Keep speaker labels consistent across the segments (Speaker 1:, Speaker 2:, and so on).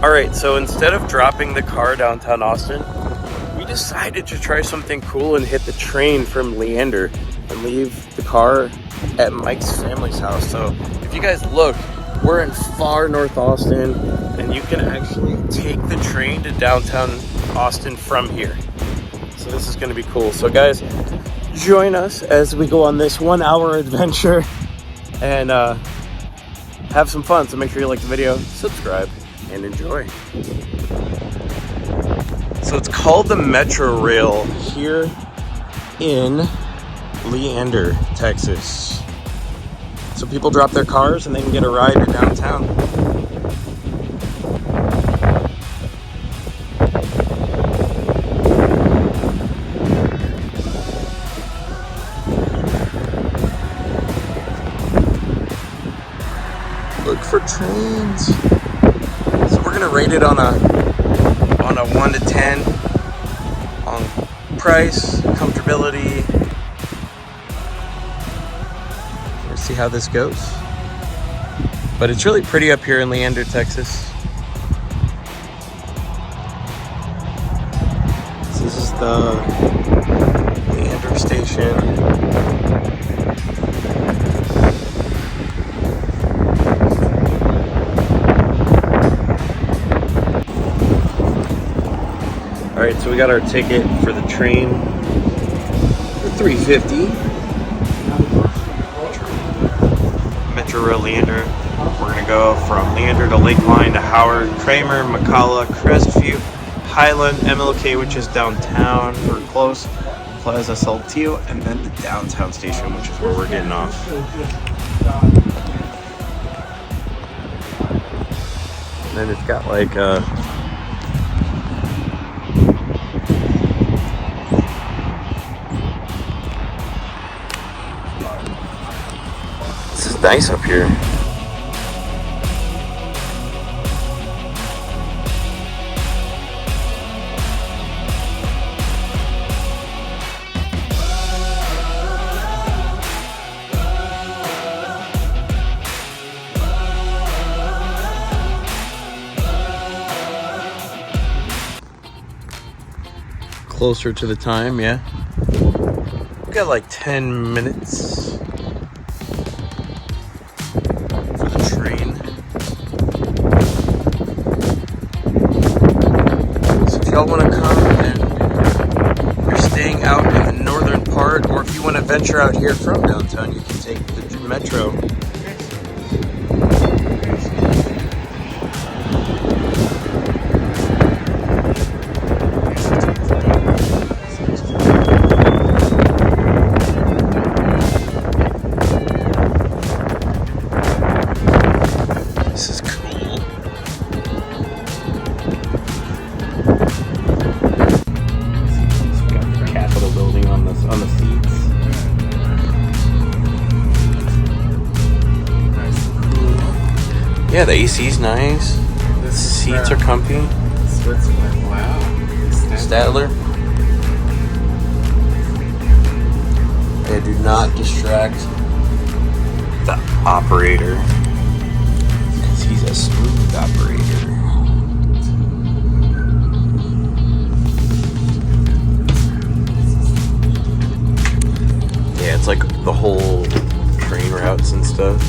Speaker 1: Alright, so instead of dropping the car downtown Austin, we decided to try something cool and hit the train from Leander and leave the car at Mike's family's house. So if you guys look, we're in far North Austin, and you can actually take the train to downtown Austin from here. So this is going to be cool. So guys, join us as we go on this 1 hour adventure and have some fun. So make sure you like the video, subscribe, and enjoy. So it's called the Metro Rail here in Leander, Texas. So people drop their cars and they can get a ride to downtown. Look for trains. So we're gonna rate it on a 1 to 10 on price, comfortability. Let's see how this goes. But it's really pretty up here in Leander, Texas. So this is the Leander station. All right, so we got our ticket for the train for $3.50. Metro Rail Leander. We're gonna go from Leander to Lakeline to Howard, Kramer, McCalla, Crestview, Highland, MLK, which is downtown, we're close, Plaza Saltillo, and then the downtown station, which is where we're getting off. And then it's got like this is nice up here. Closer to the time, yeah. We got like 10 minutes for the train. So if y'all want to come and you're staying out in the northern part, or if you want to venture out here from downtown, you can take the metro. Yeah, the AC's nice. The seats are comfy.
Speaker 2: Switzerland, wow.
Speaker 1: Statler. They do not distract the operator, because he's a smooth operator. Yeah, it's like the whole train routes and stuff.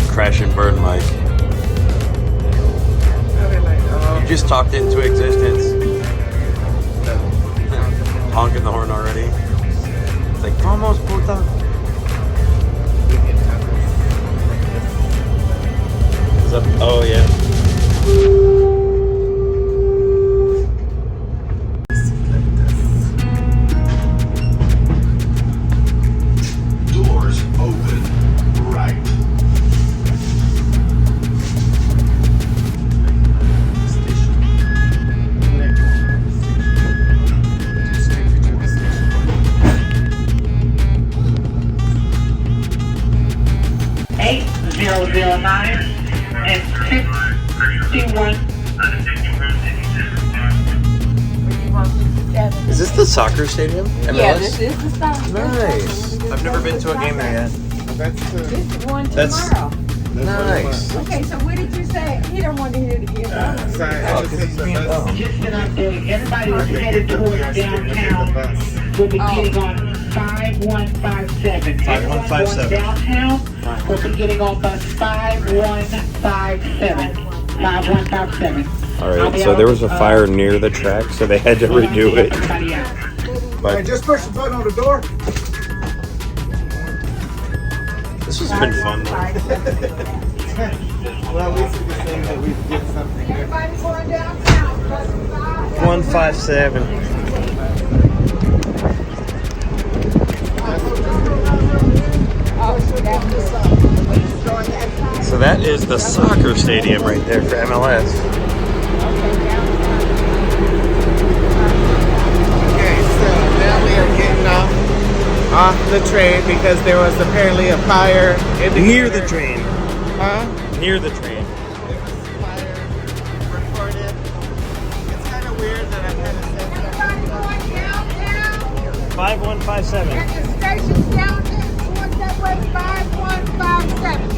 Speaker 1: Crash and burn, Mike. You just talked into existence. Honking the horn already. It's like, vamos, puta. Is that, oh, yeah.
Speaker 3: Doors open right
Speaker 1: Is this the soccer stadium? MLS?
Speaker 3: Yeah, this is the soccer.
Speaker 1: Nice. I've never been to a game there yet.
Speaker 2: That's
Speaker 3: This is one
Speaker 1: That's-
Speaker 3: tomorrow.
Speaker 1: Nice.
Speaker 3: Okay, so what did you say? He don't want to hear it again.
Speaker 2: sorry.
Speaker 1: Oh, 'cause he's being dumb.
Speaker 4: Just an update, everybody who's headed towards downtown will be getting on 5157.
Speaker 1: 5157.
Speaker 4: Downtown will be getting on bus 5157. 5157.
Speaker 1: All right, so there was a fire near the track, so they had to redo it.
Speaker 4: Everybody out.
Speaker 1: But
Speaker 2: just push the button on the door.
Speaker 1: this has been fun.
Speaker 2: Well, at least we can say that we did something.
Speaker 3: Everybody going downtown.
Speaker 1: 157. So that is the soccer stadium right there for MLS.
Speaker 2: Okay, so now we are getting off the train because there was apparently a fire
Speaker 1: Near the train.
Speaker 2: Huh?
Speaker 1: Near the train.
Speaker 2: There was fire reported. It's kind of weird that I kind of said
Speaker 3: Everybody going downtown.
Speaker 1: 5157.
Speaker 3: And the station's down there towards that way, 5157.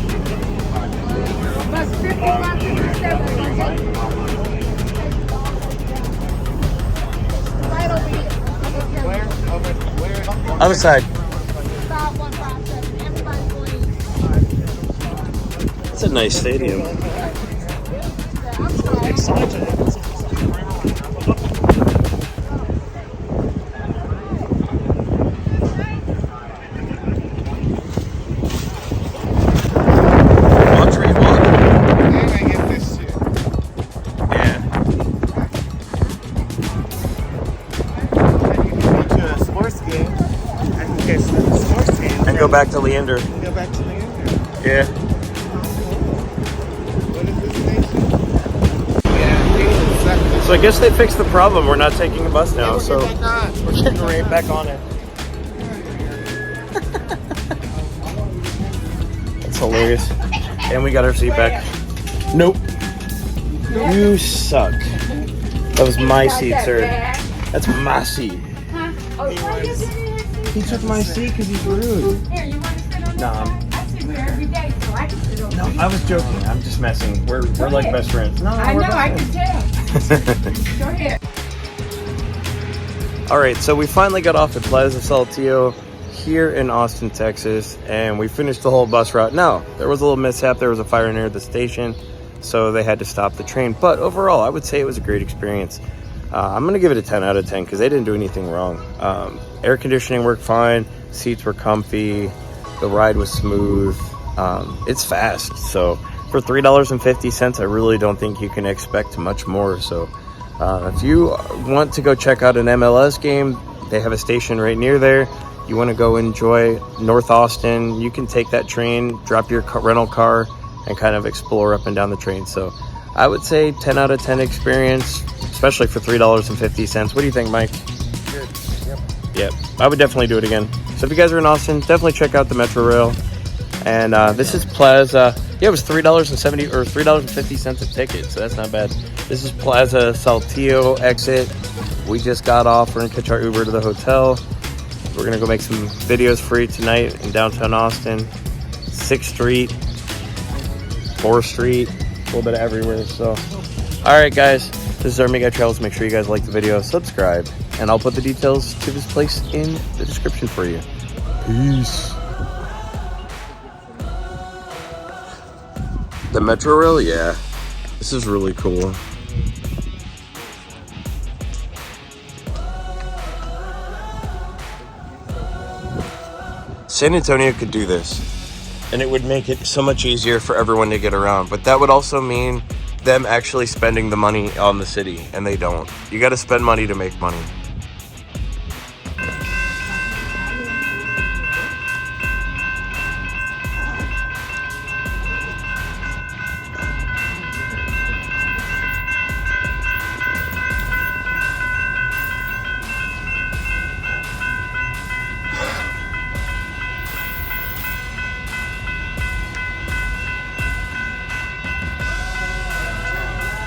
Speaker 3: Bus 5157. Right over here.
Speaker 2: where? Over where?
Speaker 1: Other side.
Speaker 3: 5157. Everybody going east.
Speaker 1: It's a nice stadium.
Speaker 3: I'm sorry.
Speaker 1: Watch where you walk.
Speaker 2: And I get this shit.
Speaker 1: Yeah.
Speaker 2: I can go to a sports game. I can catch the sports game.
Speaker 1: And go back to Leander.
Speaker 2: And go back to the Leander.
Speaker 1: Yeah.
Speaker 2: What is this station? Yeah, things suck.
Speaker 1: So I guess they fixed the problem. We're not taking a bus now, so
Speaker 2: Get back on.
Speaker 1: we're getting right back on it. That's hilarious. And we got our seat back. Nope. You suck. That was my seat, sir. That's my seat.
Speaker 3: Oh, you want to sit in here?
Speaker 1: He took my seat because he's rude.
Speaker 3: Here, you want to sit on
Speaker 1: No,
Speaker 3: this? I sit here every day, so I can sit on
Speaker 1: No,
Speaker 3: this.
Speaker 1: I was joking. I'm just messing. We're like best friends. No,
Speaker 3: I
Speaker 1: we're
Speaker 3: know, I
Speaker 1: best
Speaker 3: can tell.
Speaker 1: friends.
Speaker 3: Go ahead.
Speaker 1: All right, so we finally got off at Plaza Saltillo here in Austin, Texas, and we finished the whole bus route. Now, there was a little mishap. There was a fire near the station, so they had to stop the train. But overall, I would say it was a great experience. I'm going to give it a 10 out of 10 because they didn't do anything wrong. Air conditioning worked fine. Seats were comfy. The ride was smooth. It's fast. So for $3.50, I really don't think you can expect much more. So if you want to go check out an MLS game, they have a station right near there. You want to go enjoy North Austin, you can take that train, drop your rental car, and kind of explore up and down the train. So I would say 10 out of 10 experience, especially for $3.50. What do you think, Mike?
Speaker 2: Good. Yep.
Speaker 1: Yep, I would definitely do it again. So if you guys are in Austin, definitely check out the Metro Rail. And this is Plaza. Yeah, it was $3.70 or $3.50 a ticket, so that's not bad. This is Plaza Saltillo exit. We just got off. We're gonna catch our Uber to the hotel. We're gonna go make some videos for you tonight in downtown Austin. 6th Street, 4th Street, a little bit of everywhere. So, all right, guys, this is ArmyguyTravels. Make sure you guys like the video, subscribe, and I'll put the details to this place in the description for you. Peace. The Metro Rail, yeah, this is really cool. San Antonio could do this, and it would make it so much easier for everyone to get around, but that would also mean them actually spending the money on the city, and they don't. You got to spend money to make money.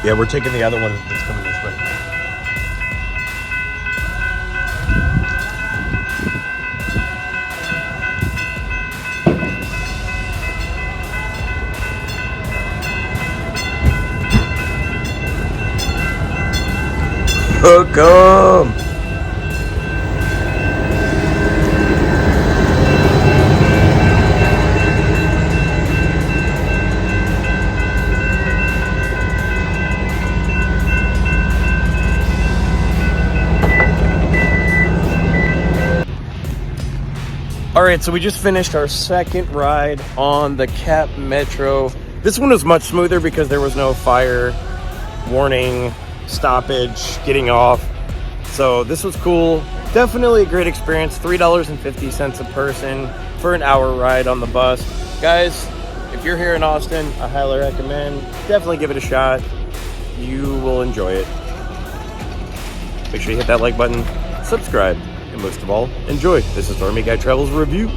Speaker 1: Yeah, we're taking the other one that's coming this way. Hook 'em! All right, so we just finished our second ride on the Capmetro. This one was much smoother because there was no fire warning, stoppage, getting off. So this was cool. Definitely a great experience. $3.50 a person for an hour ride on the bus. Guys, if you're here in Austin, I highly recommend. Definitely give it a shot. You will enjoy it. Make sure you hit that like button, subscribe, and most of all, enjoy. This is ArmyguyTravels Review.